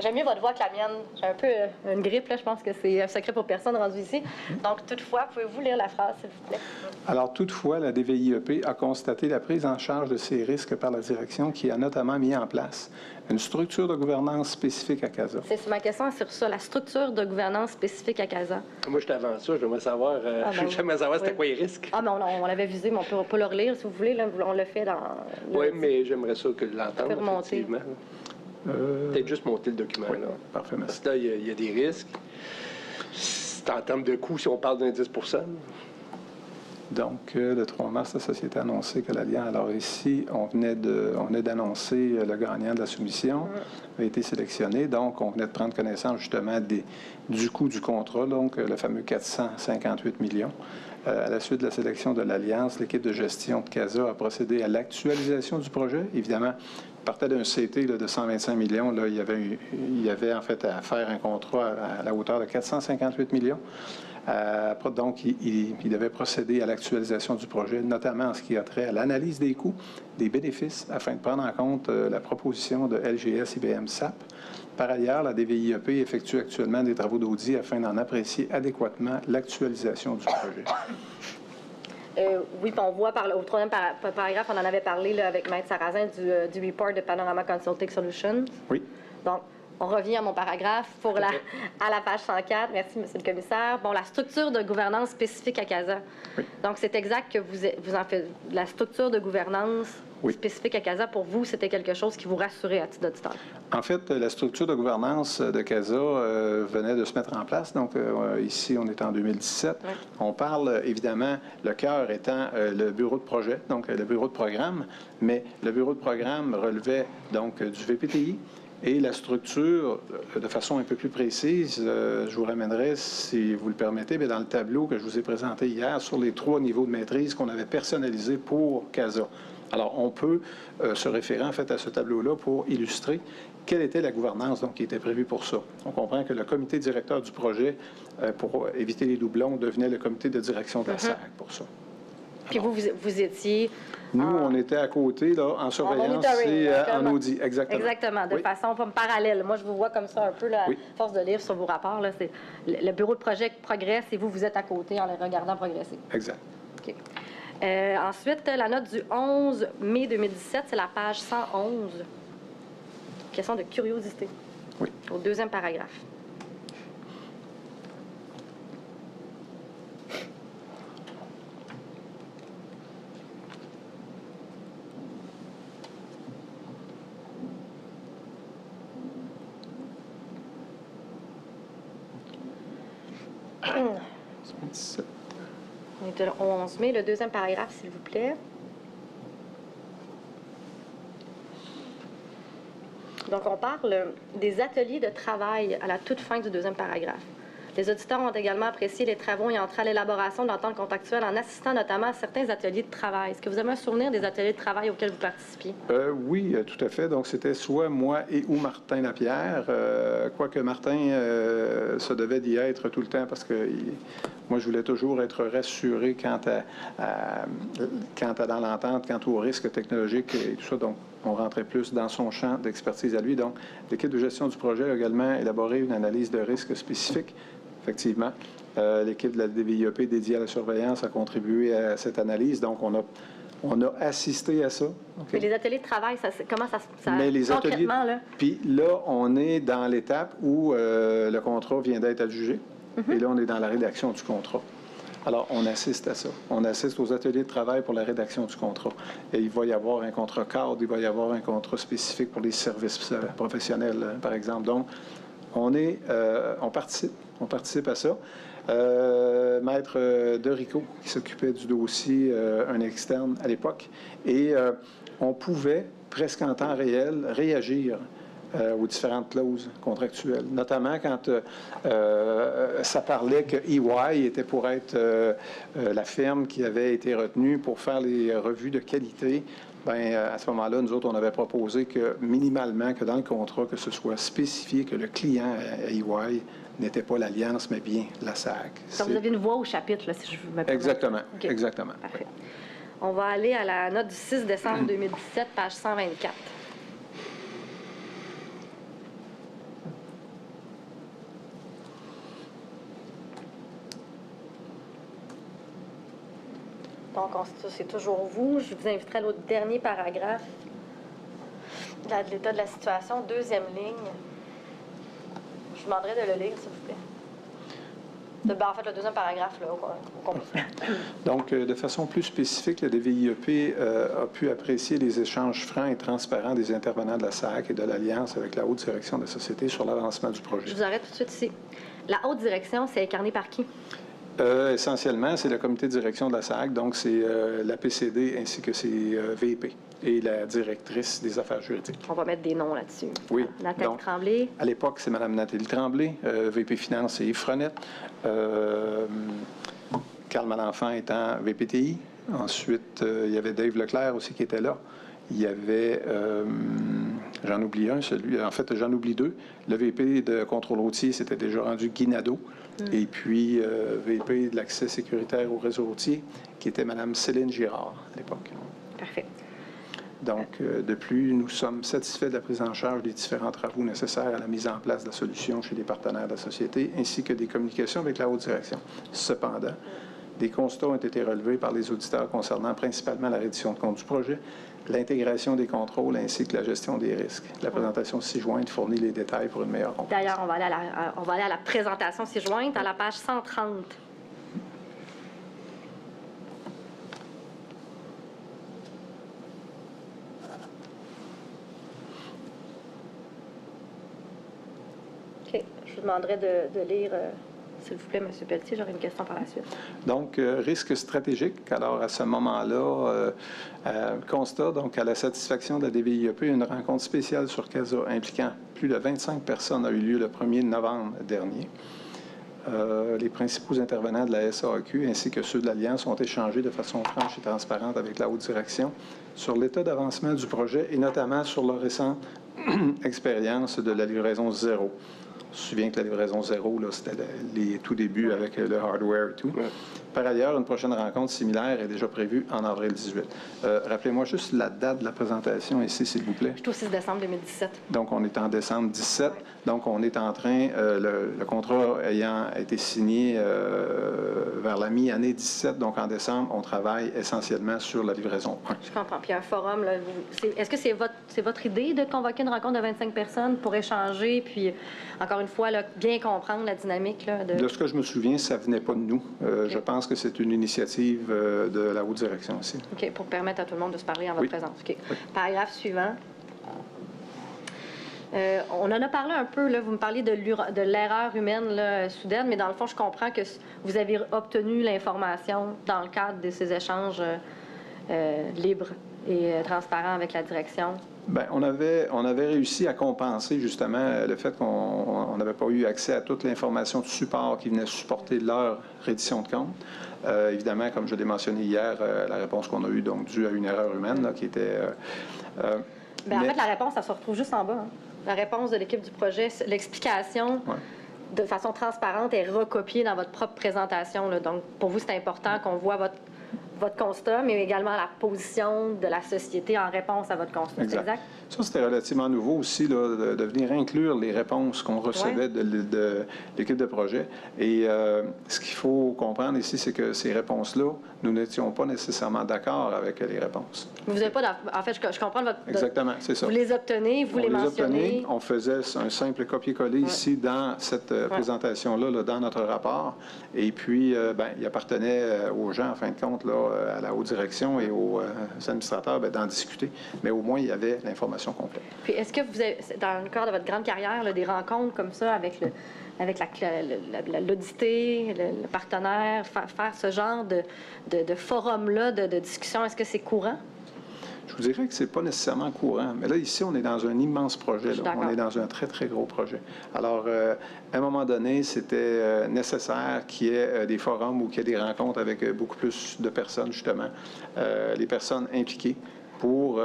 j'aime mieux votre voix que la mienne. J'ai un peu une grippe, là. Je pense que c'est un secret pour personne rendu ici. Donc, toutefois, pouvez-vous lire la phrase, s'il vous plaît? Alors, toutefois, la DVIEP a constaté la prise en charge de ces risques par la direction qui a notamment mis en place une structure de gouvernance spécifique à CASA. C'est ma question sur ça, la structure de gouvernance spécifique à CASA. Moi, je t'avance ça. J'aimerais savoir, c'était quoi les risques. Ah, mais on l'avait visé, mais on peut le relire, si vous voulez. Là, on le fait dans... Oui, mais j'aimerais ça que l'entendre, remonter. effectivement. Peut-être juste monter le document. Oui, là. parfait, merci. Parce que là, il y a des risques. C'est en termes de coût, si on parle d'un 10 Donc, le 3 mars, la société a annoncé que l'Alliance, alors ici, on venait d'annoncer le gagnant de la soumission, a été sélectionné. Donc, on venait de prendre connaissance justement du coût du contrat, donc le fameux 458 millions. À la suite de la sélection de l'Alliance, l'équipe de gestion de CASA a procédé à l'actualisation du projet. Évidemment, il partait d'un CT là, de 125 millions. Là, il y avait en fait à faire un contrat à la hauteur de 458 millions. Donc, il devait procéder à l'actualisation du projet, notamment en ce qui a trait à l'analyse des coûts, des bénéfices, afin de prendre en compte la proposition de LGS IBM SAP. Par ailleurs, la DVIEP effectue actuellement des travaux d'audit afin d'en apprécier adéquatement l'actualisation du projet. Oui, puis on voit au troisième paragraphe, on en avait parlé là, avec Maître Sarrazin du report de Panorama Consulting Solutions. Oui. Donc, on revient à mon paragraphe à la page 104. Merci, Monsieur le commissaire. Bon, la structure de gouvernance spécifique à CASA. Oui. Donc, c'est exact que vous en faites la structure de gouvernance Oui. spécifique à CASA, pour vous, c'était quelque chose qui vous rassurait à titre d'auditeur? En fait, la structure de gouvernance de CASA venait de se mettre en place. Donc, ici, on est en 2017. Oui. On parle, évidemment, le cœur étant le bureau de projet, donc le bureau de programme. Mais le bureau de programme relevait donc du VPTI. Et la structure, de façon un peu plus précise, je vous ramènerai, si vous le permettez, mais dans le tableau que je vous ai présenté hier, sur les 3 niveaux de maîtrise qu'on avait personnalisés pour CASA. Alors, on peut se référer, en fait, à ce tableau-là pour illustrer quelle était la gouvernance donc, qui était prévue pour ça. On comprend que le comité directeur du projet, pour éviter les doublons, devenait le comité de direction de la SAC pour ça. Puis vous étiez... Nous, on était à côté, là, en surveillance et en audit. Exactement. Exactement, de façon parallèle. Moi, je vous vois comme ça un peu, là, à force de lire sur vos rapports. Là, c'est le bureau de projet progresse et vous êtes à côté en les regardant progresser. Exact. OK. Ensuite, la note du 11 mai 2017, c'est la page 111. Question de curiosité. Oui. Au 2e paragraphe. On est le 11 mai, le 2e paragraphe, s'il vous plaît. Donc, on parle des ateliers de travail à la toute fin du 2e paragraphe. Les auditeurs ont également apprécié les travaux ayant trait à l'élaboration de l'entente contractuelle en assistant notamment à certains ateliers de travail. Est-ce que vous avez un souvenir des ateliers de travail auxquels vous participiez? Oui, tout à fait. Donc, c'était soit moi et ou Martin Lapierre, quoique Martin se devait d'y être tout le temps parce que moi, je voulais toujours être rassuré quant à dans l'entente, quant aux risques technologiques et tout ça. Donc, on rentrait plus dans son champ d'expertise à lui. Donc, l'équipe de gestion du projet a également élaboré une analyse de risque spécifique. Effectivement, l'équipe de la DVIEP dédiée à la surveillance a contribué à cette analyse. Donc, on a assisté à ça. Okay. Mais les ateliers de travail, comment ça Mais les concrètement, ateliers, là? Puis là, on est dans l'étape où le contrat vient d'être adjugé. Et là, on est dans la rédaction du contrat. Alors, on assiste à ça. On assiste aux ateliers de travail pour la rédaction du contrat. Et il va y avoir un contrat cadre, il va y avoir un contrat spécifique pour les services professionnels, par exemple. Donc, on participe à ça. Maître Derico, qui s'occupait du dossier, un externe à l'époque, et on pouvait, presque en temps réel, réagir aux différentes clauses contractuelles, notamment quand ça parlait que EY était pour être la firme qui avait été retenue pour faire les revues de qualité. Bien, à ce moment-là, nous autres, on avait proposé que, minimalement, que dans le contrat, que ce soit spécifié que le client à EY n'était pas l'Alliance, mais bien la SAC. Donc, vous avez une voix au chapitre, là, si je me permets. Exactement, okay. Exactement. Parfait. On va aller à la note du 6 décembre 2017, page 124. Donc, c'est toujours vous. Je vous inviterai à l'autre dernier paragraphe de l'état de la situation, 2e ligne. Je vous demanderai de le lire, s'il vous plaît. En fait, le 2e paragraphe, là, au complet. Donc, de façon plus spécifique, le DVIEP a pu apprécier les échanges francs et transparents des intervenants de la SAC et de l'Alliance avec la haute direction de la société sur l'avancement du projet. Je vous arrête tout de suite ici. La haute direction, c'est incarné par qui? Essentiellement, c'est le comité de direction de la SAC, donc c'est la PCD ainsi que ses VP et la directrice des affaires juridiques. On va mettre des noms là-dessus. Oui. Nathalie donc, Tremblay. À l'époque, c'est Mme Nathalie Tremblay, VP Finance et Yves Frenette. Carl Malenfant étant VPTI. Ensuite, il y avait Dave Leclerc aussi qui était là. Il y avait, j'en oublie un, j'en oublie 2. Le VP de contrôle routier, c'était déjà rendu Guy Nadeau. Et puis, VP de l'accès sécuritaire au réseau routier, qui était Mme Céline Girard à l'époque. Parfait. Donc, de plus, nous sommes satisfaits de la prise en charge des différents travaux nécessaires à la mise en place de la solution chez les partenaires de la société, ainsi que des communications avec la haute direction. Cependant, des constats ont été relevés par les auditeurs concernant principalement la reddition de compte du projet, l'intégration des contrôles ainsi que la gestion des risques. La présentation ci-jointe fournit les détails pour une meilleure compréhension. D'ailleurs, on va aller à la présentation ci-jointe, à la page 130. demanderais de lire, s'il vous plaît, M. Pelletier. J'aurai une question par la suite. Donc, risque stratégique. Alors, à ce moment-là, constat, donc, à la satisfaction de la DVIEP, une rencontre spéciale sur CASA impliquant plus de 25 personnes a eu lieu le 1er novembre dernier. Les principaux intervenants de la SAQ ainsi que ceux de l'Alliance ont échangé de façon franche et transparente avec la haute direction sur l'état d'avancement du projet et notamment sur leur récente expérience de la livraison zéro. Je me souviens que la livraison zéro, c'était les tout débuts avec le hardware et tout. Ouais. Par ailleurs, une prochaine rencontre similaire est déjà prévue en avril 18. Rappelez-moi juste la date de la présentation ici, s'il vous plaît. C'est au 6 décembre 2017. Donc, on est en décembre 17. Oui. Donc, on est en train, le contrat ayant été signé vers la mi-année 17, donc en décembre, on travaille essentiellement sur la livraison 1. Je comprends. Puis un forum, est-ce que c'est votre idée de convoquer une rencontre de 25 personnes pour échanger, puis encore une fois, là, bien comprendre la dynamique? Là, de ce que je me souviens, ça ne venait pas de nous. Okay. Je pense que c'est une initiative de la haute direction aussi. OK, pour permettre à tout le monde de se parler en votre présence. OK. Oui. Paragraphe suivant. On en a parlé un peu, là, vous me parliez de l'erreur humaine là, soudaine, mais dans le fond, je comprends que vous avez obtenu l'information dans le cadre de ces échanges libres et transparents avec la direction. Bien, on avait réussi à compenser justement le fait qu'on n'avait pas eu accès à toute l'information de support qui venait supporter leur reddition de compte. Évidemment, comme je l'ai mentionné hier, la réponse qu'on a eue, donc due à une erreur humaine, là, qui était... Bien, en fait, la réponse, ça se retrouve juste en bas. Hein. La réponse de l'équipe du projet, l'explication de façon transparente est recopiée dans votre propre présentation. Là. Donc, pour vous, c'est important qu'on voit votre constat, mais également la position de la société en réponse à votre constat. Exact. Ça, c'était relativement nouveau aussi, là, de venir inclure les réponses qu'on recevait de l'équipe de projet. Et ce qu'il faut comprendre ici, c'est que ces réponses-là, nous n'étions pas nécessairement d'accord avec les réponses. Vous n'avez pas... En fait, je comprends votre... Exactement, c'est ça. Vous les obtenez, vous les mentionnez. On faisait un simple copier-coller ici dans cette présentation-là, là, dans notre rapport. Et puis, il appartenait aux gens, en fin de compte, là, à la haute direction et aux administrateurs d'en discuter. Mais au moins, il y avait l'information complète. Puis, est-ce que vous avez, dans le cadre de votre grande carrière, là, des rencontres comme ça avec l'audité, le partenaire, faire ce genre de forum-là, de discussion, est-ce que c'est courant? Je vous dirais que ce n'est pas nécessairement courant. Mais là, ici, on est dans un immense projet. Là. On est dans un très, très gros projet. Alors, à un moment donné, c'était nécessaire qu'il y ait des forums ou qu'il y ait des rencontres avec beaucoup plus de personnes, justement, les personnes impliquées, pour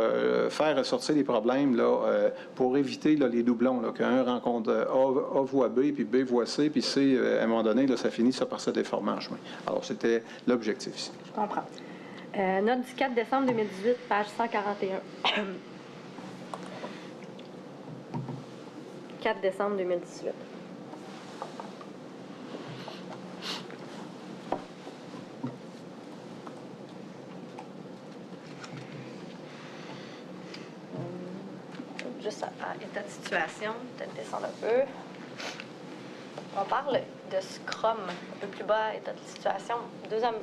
faire ressortir les problèmes, là, pour éviter là, les doublons, qu'un rencontre A voit B, puis B voit C, puis C, à un moment donné, là, ça finit par se déformer en chemin. Alors, c'était l'objectif ici. Je comprends. Note du 4 décembre 2018, page 141. 4 décembre 2018. Juste à état de situation, peut-être descendre un peu. On parle de Scrum, un peu plus bas, état de situation. Deuxième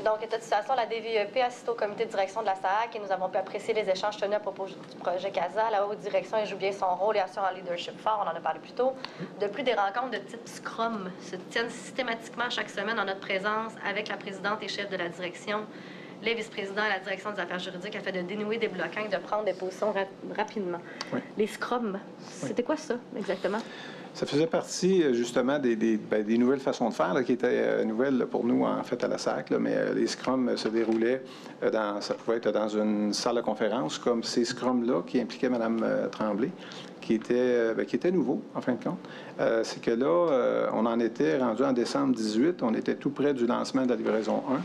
donc, état de situation, la DVEP assiste au comité de direction de la SAAC et nous avons pu apprécier les échanges tenus à propos du projet CASA. La haute direction joue bien son rôle et assure un leadership fort, on en a parlé plus tôt. De plus, des rencontres de type Scrum se tiennent systématiquement chaque semaine en notre présence avec la présidente et chef de la direction, les vice-présidents et la direction des affaires juridiques afin de dénouer des blocages et de prendre des positions rapidement. Oui. Les Scrum, c'était quoi ça exactement? Ça faisait partie, justement, des nouvelles façons de faire là, qui étaient nouvelles là, pour nous, en fait, à la SAC. Là, mais les scrums se déroulaient, ça pouvait être dans une salle de conférence, comme ces scrums-là qui impliquaient Mme Tremblay, qui était nouveau, en fin de compte. C'est que là, on en était rendu en décembre 18, on était tout près du lancement de la livraison 1.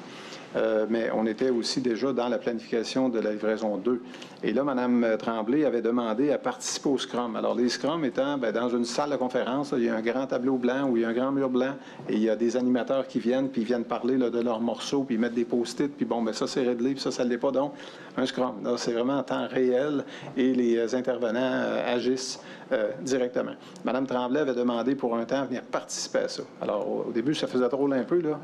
Mais on était aussi déjà dans la planification de la livraison 2. Et là, Mme Tremblay avait demandé à participer au Scrum. Alors, les Scrum étant dans une salle de conférence, là, il y a un grand tableau blanc ou il y a un grand mur blanc et il y a des animateurs qui viennent, puis ils viennent parler là, de leurs morceaux, puis ils mettent des post-it, puis bon, ça c'est réglé, puis ça ne l'est pas. Donc, un Scrum, là, c'est vraiment en temps réel et les intervenants agissent directement. Mme Tremblay avait demandé pour un temps à venir participer à ça. Alors, au début, ça faisait drôle un peu, là.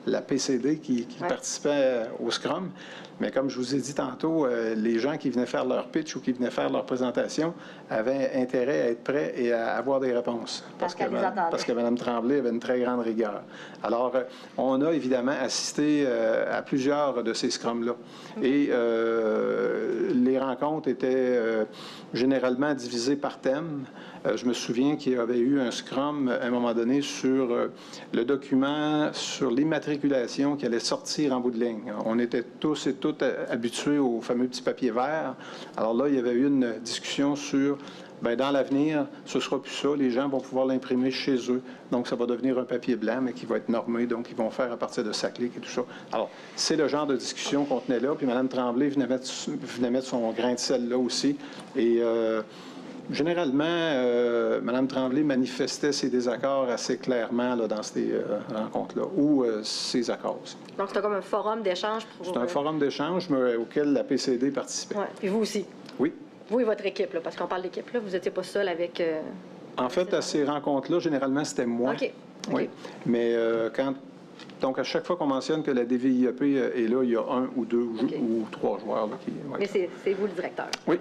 la PCD qui participait au Scrum. Mais comme je vous ai dit tantôt, les gens qui venaient faire leur pitch ou qui venaient faire leur présentation avaient intérêt à être prêts et à avoir des réponses. Parce que Mme Tremblay avait une très grande rigueur. Alors, on a évidemment assisté à plusieurs de ces Scrums-là. Et les rencontres étaient généralement divisées par thème. Je me souviens qu'il y avait eu un Scrum à un moment donné sur le document sur l'immatriculation qui allait sortir en bout de ligne. On était tous et toutes habitués au fameux petit papier vert. Alors là, il y avait eu une discussion sur, bien, dans l'avenir, ce ne sera plus ça. Les gens vont pouvoir l'imprimer chez eux. Donc, ça va devenir un papier blanc, mais qui va être normé. Donc, ils vont faire à partir de Saclic et tout ça. Alors, c'est le genre de discussion qu'on tenait là. Puis Mme Tremblay venait mettre son grain de sel là aussi. Et généralement, Mme Tremblay manifestait ses désaccords assez clairement là, dans ces rencontres-là, ou ses accords aussi. Donc, c'était comme un forum d'échange pour... C'est un forum d'échange auquel la PCD participait. Oui, puis vous aussi. Oui. Vous et votre équipe, là, parce qu'on parle d'équipe, là, vous n'étiez pas seul avec... En fait, à ces rencontres-là, généralement, c'était moi. OK. Oui. Mais donc, à chaque fois qu'on mentionne que la DVIEP est là, il y a un ou deux ou trois joueurs. Là, qui... Mais c'est vous le directeur. Oui.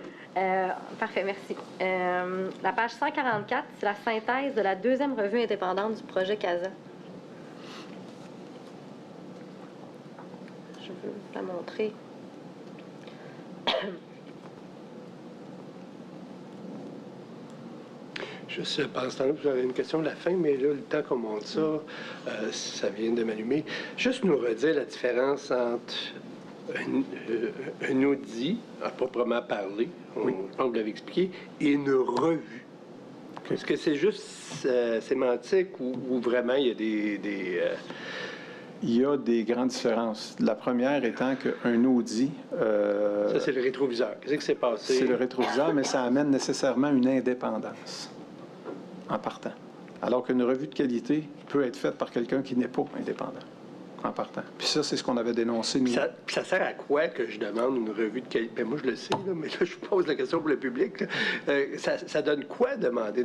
Parfait, merci. La page 144, c'est la synthèse de la deuxième revue indépendante du projet CASA. Je veux vous la montrer. Juste pendant ce temps-là, vous avez une question de la fin, mais là, le temps qu'on monte ça, ça vient de m'allumer. Juste nous redire la différence entre un audit, à proprement parler, je pense que vous l'avez expliqué, et une revue. Est-ce que c'est juste sémantique ou vraiment il y a des Il y a des grandes différences. La première étant qu'un audit... Ça, c'est le rétroviseur. Qu'est-ce qui s'est passé? C'est le rétroviseur, mais ça amène nécessairement une indépendance en partant. Alors qu'une revue de qualité peut être faite par quelqu'un qui n'est pas indépendant en partant. Puis ça, c'est ce qu'on avait dénoncé. Nous. Ça sert à quoi que je demande une revue de qualité? Ben moi, je le sais, là, mais là, je pose la question pour le public. Ça donne quoi demander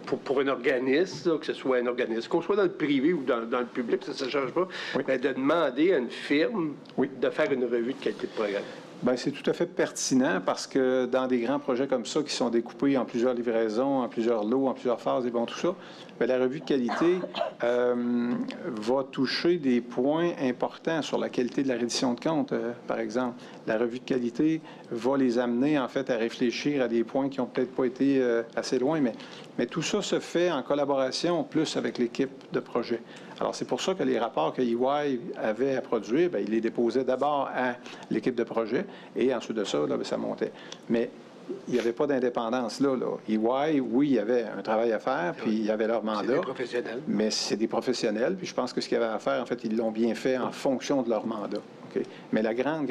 pour un organisme, là, que ce soit un organisme, qu'on soit dans le privé ou dans le public, ça ne change pas, ben, de demander à une firme de faire une revue de qualité de programme? Bien, c'est tout à fait pertinent parce que dans des grands projets comme ça, qui sont découpés en plusieurs livraisons, en plusieurs lots, en plusieurs phases et bon, tout ça, bien, la revue de qualité va toucher des points importants sur la qualité de la reddition de comptes, par exemple. La revue de qualité va les amener, en fait, à réfléchir à des points qui n'ont peut-être pas été assez loin, mais tout ça se fait en collaboration plus avec l'équipe de projet. Alors, c'est pour ça que les rapports que EY avait à produire, bien, il les déposait d'abord à l'équipe de projet et ensuite de ça, là, bien, ça montait. Mais il n'y avait pas d'indépendance là. EY, oui, il y avait un travail à faire, puis il y avait leur mandat. C'est des professionnels. Mais c'est des professionnels, puis je pense que ce qu'il y avait à faire, en fait, ils l'ont bien fait en fonction de leur mandat. Okay? Mais la grande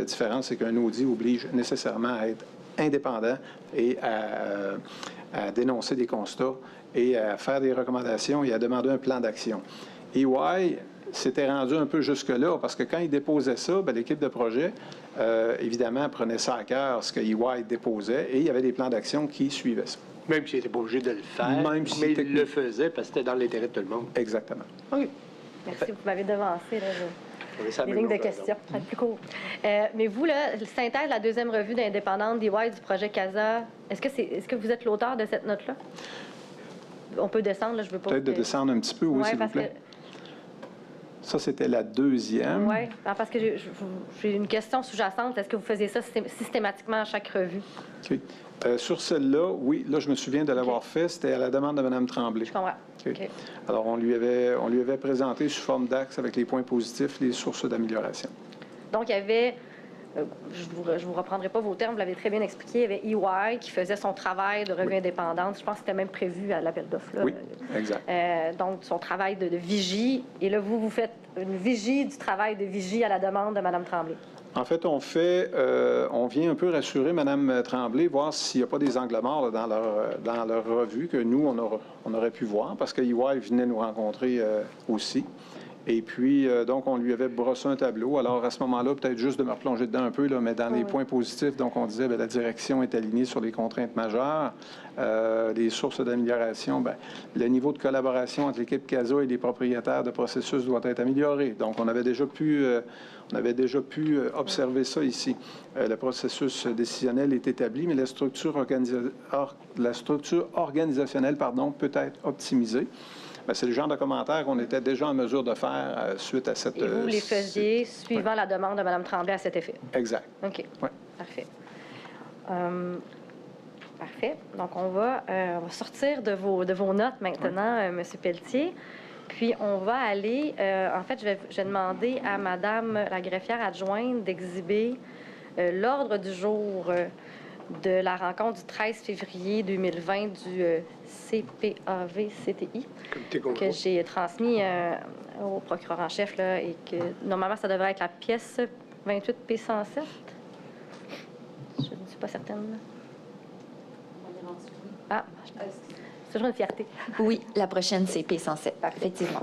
différence, c'est qu'un audit oblige nécessairement à être indépendant et à dénoncer des constats et à faire des recommandations et à demander un plan d'action. EY s'était rendu un peu jusque-là, parce que quand il déposait ça, bien, l'équipe de projet, évidemment, prenait ça à cœur, ce que EY déposait, et il y avait des plans d'action qui suivaient ça. Même s'il n'était pas obligé de le faire, même si mais il le faisait parce que c'était dans l'intérêt de tout le monde. Exactement. OK. Merci, vous m'avez devancé, là. Les lignes de questions, ça va être plus court. Mais vous, là, synthèse de la deuxième revue d'indépendante d'EY du projet CASA, est-ce que vous êtes l'auteur de cette note-là? On peut descendre, là, je veux pas... Peut-être de descendre un petit peu, oui, s'il vous plaît. Ça, c'était la deuxième. Oui, parce que j'ai une question sous-jacente. Est-ce que vous faisiez ça systématiquement à chaque revue? OK. Sur celle-là, oui, là, je me souviens de l'avoir fait. C'était à la demande de Mme Tremblay. Je comprends. Okay. Alors, on lui avait présenté sous forme d'axe avec les points positifs, les sources d'amélioration. Donc, il y avait... je vous reprendrai pas vos termes, vous l'avez très bien expliqué. Il y avait EY qui faisait son travail de revue indépendante. Je pense que c'était même prévu à l'appel d'offres. Oui, exact. Donc, son travail de vigie. Et là, vous faites une vigie du travail de vigie à la demande de Mme Tremblay. En fait, on vient un peu rassurer Mme Tremblay, voir s'il n'y a pas des angles morts là, dans leur revue que nous, on aurait pu voir, parce que EY venait nous rencontrer aussi. Et puis, donc, on lui avait brossé un tableau. Alors, à ce moment-là, peut-être juste de me replonger dedans un peu, là, mais dans les points positifs, donc, on disait, bien, la direction est alignée sur les contraintes majeures. Les sources d'amélioration, bien, le niveau de collaboration entre l'équipe CASA et les propriétaires de processus doit être amélioré. Donc, on avait déjà pu observer ça ici. Le processus décisionnel est établi, mais la structure organisationnelle peut être optimisée. Bien, c'est le genre de commentaires qu'on était déjà en mesure de faire suite à cette... Et vous les faisiez suivant la demande de Mme Tremblay à cet effet? Exact. OK. Ouais. Parfait. Parfait. Donc, on va sortir de vos notes maintenant, M. Pelletier. Puis, on va aller... en fait, je vais demander à Mme la greffière adjointe d'exhiber l'ordre du jour de la rencontre du 13 février 2020 du CPAV-CTI, que j'ai transmis au procureur en chef, là, et que normalement, ça devrait être la pièce 28 P107. Je ne suis pas certaine. Ah, c'est toujours une fierté. Oui, la prochaine, c'est P107, effectivement.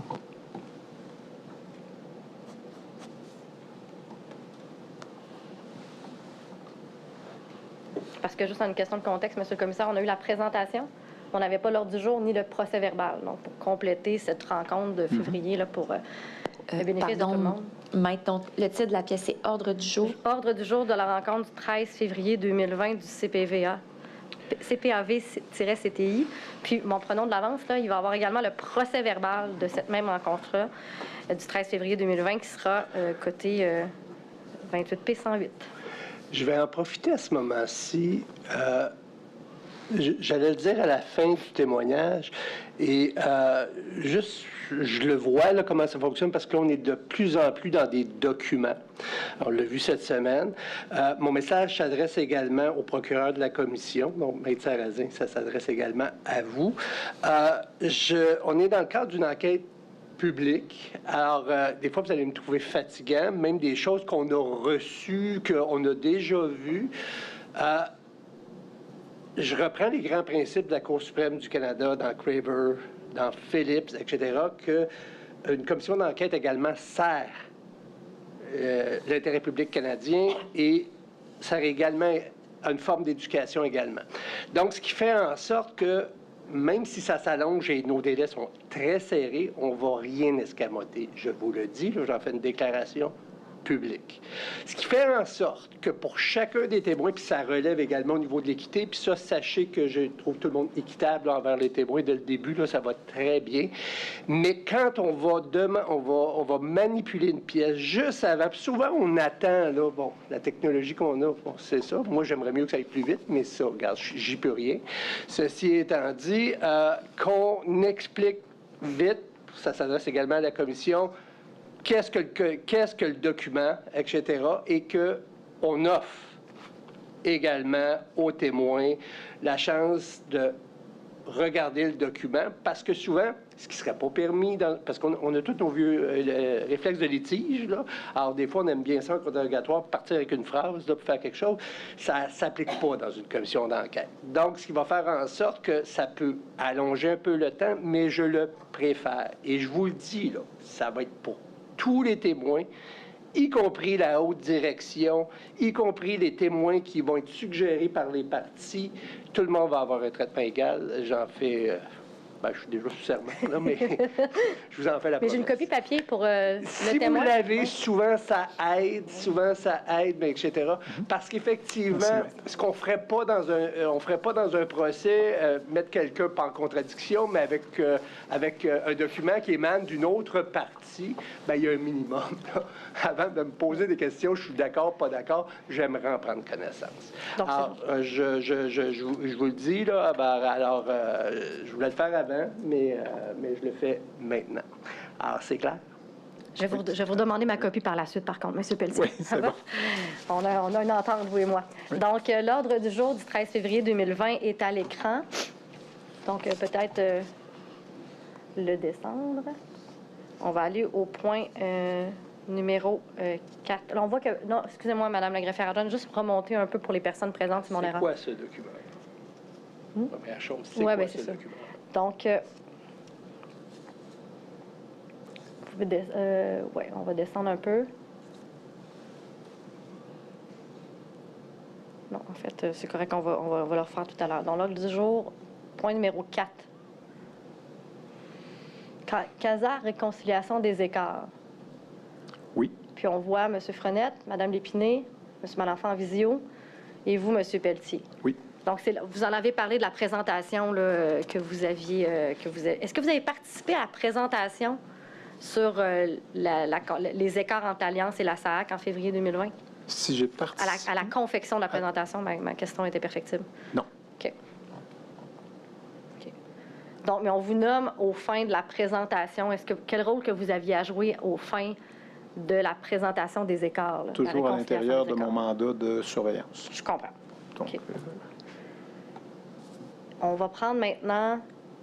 Parce que juste en une question de contexte, Monsieur le commissaire, on a eu la présentation. On n'avait pas l'ordre du jour ni le procès verbal. Donc, pour compléter cette rencontre de février, là, pour le bénéfice de tout le monde. Maintenant, le titre de la pièce, c'est Ordre du jour. Ordre du jour de la rencontre du 13 février 2020 du CPAV-CTI. Puis, bon, prenons de l'avance, là, il va y avoir également le procès verbal de cette même rencontre-là du 13 février 2020 qui sera coté 28P108. Je vais en profiter à ce moment-ci. J'allais le dire à la fin du témoignage. Et juste, je le vois, là, comment ça fonctionne, parce que là, on est de plus en plus dans des documents. On l'a vu cette semaine. Mon message s'adresse également au procureur de la commission, donc Maître Sarrazin, ça s'adresse également à vous. On est dans le cadre d'une enquête public. Alors, des fois, vous allez me trouver fatigant, même des choses qu'on a reçues, qu'on a déjà vues. Je reprends les grands principes de la Cour suprême du Canada, dans Craver, dans Phillips, etc., qu'une commission d'enquête également sert l'intérêt public canadien et sert également à une forme d'éducation également. Donc, ce qui fait en sorte que même si ça s'allonge et nos délais sont très serrés, on ne va rien escamoter. Je vous le dis, j'en fais une déclaration publique. Ce qui fait en sorte que pour chacun des témoins, puis ça relève également au niveau de l'équité, puis ça, sachez que je trouve tout le monde équitable envers les témoins dès le début, là, ça va très bien. Mais quand on va manipuler une pièce juste avant, puis souvent on attend, là, bon, la technologie qu'on a, bon, c'est ça. Moi, j'aimerais mieux que ça aille plus vite, mais ça, regarde, j'y peux rien. Ceci étant dit, qu'on explique vite, ça s'adresse également à la commission, qu'est-ce que le document, etc., et qu'on offre également aux témoins la chance de regarder le document, parce que souvent, ce qui ne serait pas permis, parce qu'on a tous nos vieux réflexes de litige, là. Alors, des fois, on aime bien ça en interrogatoire, partir avec une phrase là, pour faire quelque chose. Ça ne s'applique pas dans une commission d'enquête. Donc, ce qui va faire en sorte que ça peut allonger un peu le temps, mais je le préfère. Et je vous le dis, là, ça va être pour tous les témoins, y compris la haute direction, y compris les témoins qui vont être suggérés par les parties. Tout le monde va avoir un traitement égal. J'en fais... je suis déjà sous serment, là, mais je vous en fais la promesse. Mais j'ai une copie papier pour le si témoin. Si vous l'avez, souvent ça aide, mais etc. Parce qu'effectivement, ce qu'on ferait pas dans un procès, mettre quelqu'un pas en contradiction, mais avec un document qui émane d'une autre partie, bien, il y a un minimum. Là. Avant de me poser des questions, je suis d'accord, pas d'accord, j'aimerais en prendre connaissance. Donc, alors, je vous le dis, là, je voulais le faire avant, mais je le fais maintenant. Alors, c'est clair? Je vais vous demander ma copie par la suite, par contre, M. Pelletier. Oui, c'est bon. On a une entente, vous et moi. Oui. Donc, l'ordre du jour du 13 février 2020 est à l'écran. Donc, peut-être le descendre. On va aller au point numéro 4. Là, on voit que... Non, excusez-moi, Mme la greffière adjointe, juste remonter un peu pour les personnes présentes, c'est mon erreur. C'est quoi ce document? La première chose, c'est quoi ce document? Donc, pouvez ouais, on va descendre un peu. Non, en fait, c'est correct, on va le refaire tout à l'heure. Dans l'ordre du jour, point numéro 4. CASA, réconciliation des écarts. Oui. Puis on voit M. Frenette, Mme Lépinay, M. Malenfant en visio, et vous, M. Pelletier. Oui. Donc, vous en avez parlé de la présentation là, que vous aviez... Est-ce que vous avez participé à la présentation sur les écarts entre l'Alliance et la SAAC en février 2020? Si j'ai participé... À la confection de la présentation, ma question était perfectible. Non. OK. Donc, mais on vous nomme aux fins de la présentation. Quel rôle que vous aviez à jouer aux fins de la présentation des écarts? Là, toujours à l'intérieur de mon mandat de surveillance. Je comprends. Donc, OK. On va prendre maintenant...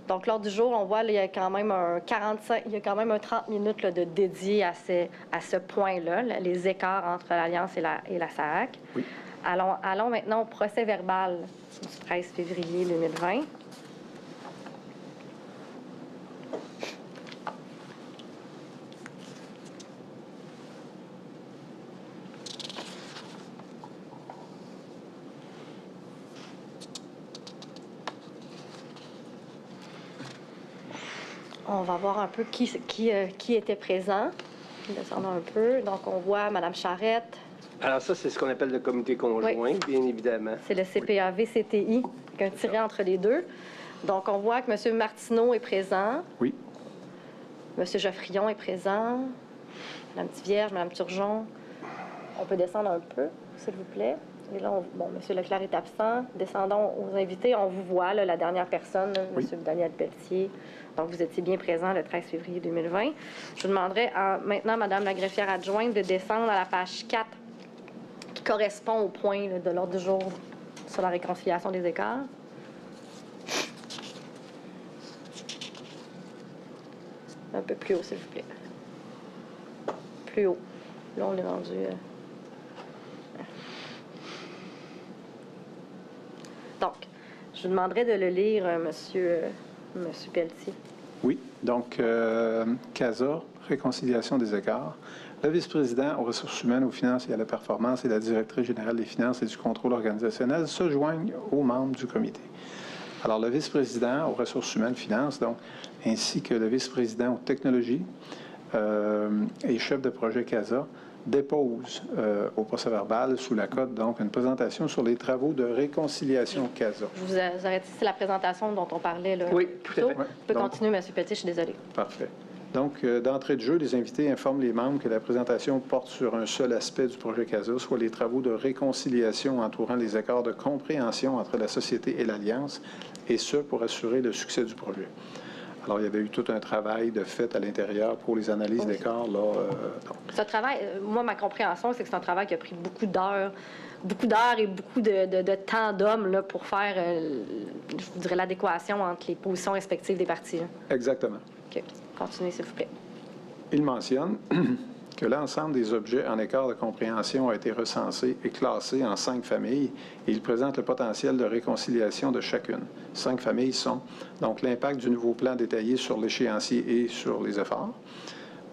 Donc, lors du jour, on voit il y a quand même un 30 minutes là, de dédié à ce point-là, les écarts entre l'Alliance et la SAAC. Oui. Allons maintenant au procès verbal du 13 février 2020. On va voir un peu qui était présent. Descendons un peu. Donc, on voit Mme Charette. Alors ça, c'est ce qu'on appelle le comité conjoint, Oui. bien évidemment. C'est le CPAV-CTI, avec un tiret entre les deux. Donc, on voit que M. Martineau est présent. Oui. M. Geoffrion est présent. Mme Tivierge, Mme Turgeon. On peut descendre un peu, s'il vous plaît. Et là, M. Leclerc est absent. Descendons aux invités. On vous voit, là, la dernière personne, Oui. M. Daniel Pelletier. Donc, vous étiez bien présent le 13 février 2020. Je vous demanderai maintenant, Mme la greffière adjointe, de descendre à la page 4, qui correspond au point là, de l'ordre du jour sur la réconciliation des écarts. Un peu plus haut, s'il vous plaît. Plus haut. Là, on est rendu... Donc, je vous demanderai de le lire, Monsieur Pelletier. Oui. Donc, CASA, réconciliation des écarts. Le vice-président aux ressources humaines, aux finances et à la performance et la directrice générale des finances et du contrôle organisationnel se joignent aux membres du comité. Alors, le vice-président aux ressources humaines, finances, donc, ainsi que le vice-président aux technologies et chef de projet CASA, dépose au procès-verbal sous la cote, donc, une présentation sur les travaux de réconciliation CASA. Je vous arrête ici, c'est la présentation dont on parlait là. Oui, tout à fait. Vous pouvez continuer, M. Pelletier, je suis désolée. Parfait. Donc, d'entrée de jeu, les invités informent les membres que la présentation porte sur un seul aspect du projet CASA, soit les travaux de réconciliation entourant les accords de compréhension entre la société et l'Alliance, et ce, pour assurer le succès du projet. Alors, il y avait eu tout un travail de fait à l'intérieur pour les analyses d'écart. Ce travail, moi, ma compréhension, c'est que c'est un travail qui a pris beaucoup d'heures et beaucoup de temps d'hommes là, pour faire, je vous dirais, l'adéquation entre les positions respectives des parties. Là. Exactement. OK. Continuez, s'il vous plaît. Il mentionne que l'ensemble des objets en écart de compréhension a été recensé et classé en 5 familles et il présente le potentiel de réconciliation de chacune. 5 familles sont donc l'impact du nouveau plan détaillé sur l'échéancier et sur les efforts,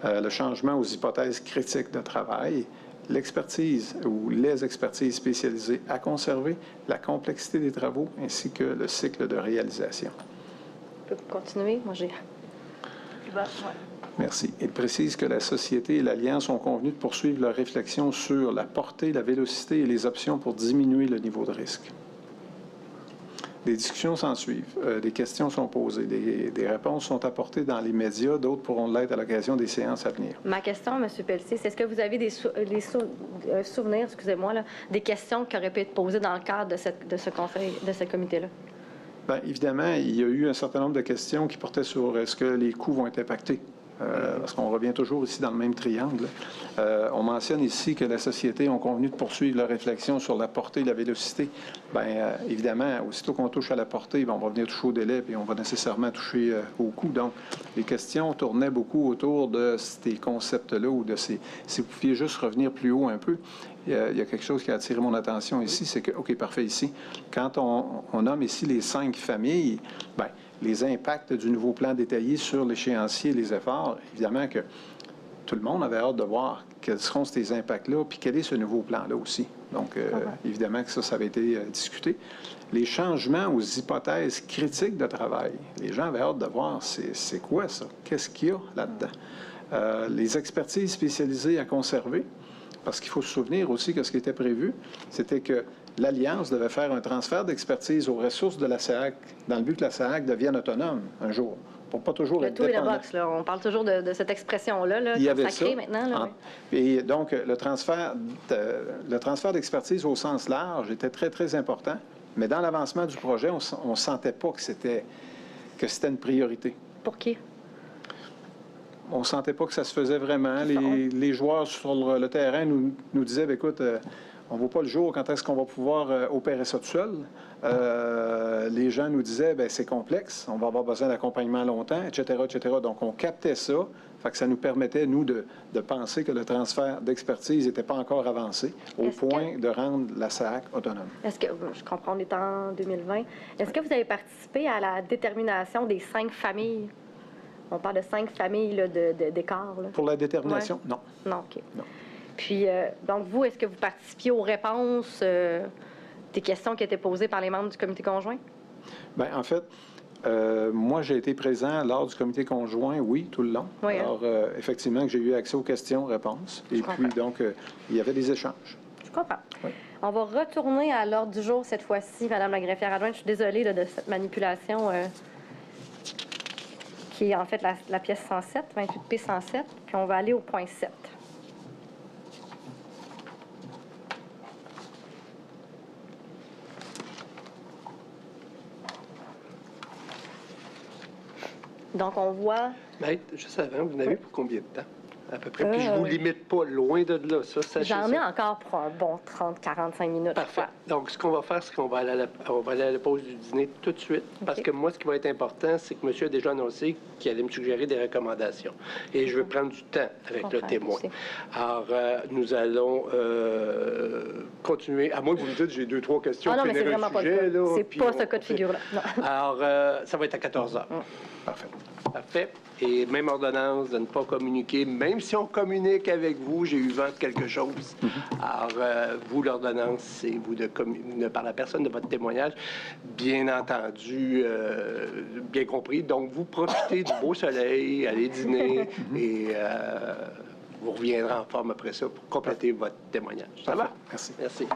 le changement aux hypothèses critiques de travail, l'expertise ou les expertises spécialisées à conserver, la complexité des travaux ainsi que le cycle de réalisation. Je peux continuer? Moi, j'ai... Merci. Il précise que la Société et l'Alliance ont convenu de poursuivre leur réflexion sur la portée, la vélocité et les options pour diminuer le niveau de risque. Des discussions s'ensuivent, des questions sont posées, des réponses sont apportées dans les médias, d'autres pourront l'être à l'occasion des séances à venir. Ma question, M. Pelletier, c'est est-ce que vous avez des souvenirs, excusez-moi, là, des questions qui auraient pu être posées dans le cadre de ce conseil, de ce comité-là? Bien, évidemment, il y a eu un certain nombre de questions qui portaient sur est-ce que les coûts vont être impactés? Parce qu'on revient toujours ici dans le même triangle. On mentionne ici que la société ont convenu de poursuivre leur réflexion sur la portée et la vélocité. Bien, évidemment, aussitôt qu'on touche à la portée, bien, on va venir toucher au délai, puis on va nécessairement toucher au coût. Donc, les questions tournaient beaucoup autour de ces concepts-là ou de ces... Si vous pouviez juste revenir plus haut un peu, il y a quelque chose qui a attiré mon attention ici, c'est que, OK, parfait, ici, quand on nomme ici les 5 familles, bien, les impacts du nouveau plan détaillé sur l'échéancier et les efforts, évidemment que tout le monde avait hâte de voir quels seront ces impacts-là, puis quel est ce nouveau plan-là aussi. Donc, évidemment que ça avait été discuté. Les changements aux hypothèses critiques de travail, les gens avaient hâte de voir c'est quoi ça, qu'est-ce qu'il y a là-dedans. Les expertises spécialisées à conserver, parce qu'il faut se souvenir aussi que ce qui était prévu, c'était que l'Alliance devait faire un transfert d'expertise aux ressources de la SAAC, dans le but que la SAAC devienne autonome un jour. Pour pas toujours le tout et le box, là. On parle toujours de cette expression-là, là, il y avait consacrée ça, maintenant. Là, Et donc, le transfert d'expertise au sens large était très, très important, mais dans l'avancement du projet, on ne sentait pas que c'était une priorité. Pour qui? On ne sentait pas que ça se faisait vraiment. Les joueurs sur le terrain nous disaient, bien, écoute, on ne voit pas le jour, quand est-ce qu'on va pouvoir opérer ça tout seul? Les gens nous disaient, bien, c'est complexe, on va avoir besoin d'accompagnement longtemps, etc., etc. Donc, on captait ça, fait que ça nous permettait, nous, de penser que le transfert d'expertise n'était pas encore avancé, au point de rendre la SAAC autonome. Est-ce que, je comprends, on est en 2020, est-ce que vous avez participé à la détermination des 5 familles? On parle de 5 familles d'écart. Pour la détermination? Ouais. Non. Non, OK. Non. Puis, donc, vous, est-ce que vous participiez aux réponses des questions qui étaient posées par les membres du comité conjoint? Bien, en fait, moi, j'ai été présent lors du comité conjoint, oui, tout le long. Oui, alors, effectivement, que j'ai eu accès aux questions-réponses. Et puis, donc, il y avait des échanges. Je comprends. Oui. On va retourner à l'ordre du jour cette fois-ci, Mme la greffière adjointe. Je suis désolée là, de cette manipulation qui est en fait la pièce 107, 28P 107. Puis on va aller au point 7. Donc, on voit... Maître, juste avant, vous en avez pour combien de temps, à peu près? Puis je vous limite pas loin de là, ça, sachez ça. J'en ai encore pour un bon 30-45 minutes. Parfait. Donc, ce qu'on va faire, c'est qu'on va aller à la pause du dîner tout de suite. Parce que moi, ce qui va être important, c'est que monsieur a déjà annoncé qu'il allait me suggérer des recommandations. Et je veux prendre du temps avec le témoin. Aussi. Alors, nous allons continuer. À moins que vous me dites, j'ai 2-3 questions. Ah non, mais finir c'est un vraiment pas sujet, le cas. là, C'est puis pas on ce cas de fait- figure-là. Non. Alors, ça va être à 14 h. Parfait. Parfait. Et même ordonnance de ne pas communiquer, même si on communique avec vous, j'ai eu vent de quelque chose. Alors, vous, l'ordonnance, c'est vous de par la personne de votre témoignage, bien entendu, bien compris. Donc, vous profitez du beau soleil, allez dîner et vous reviendrez en forme après ça pour compléter votre témoignage. Ça va? Merci. Merci.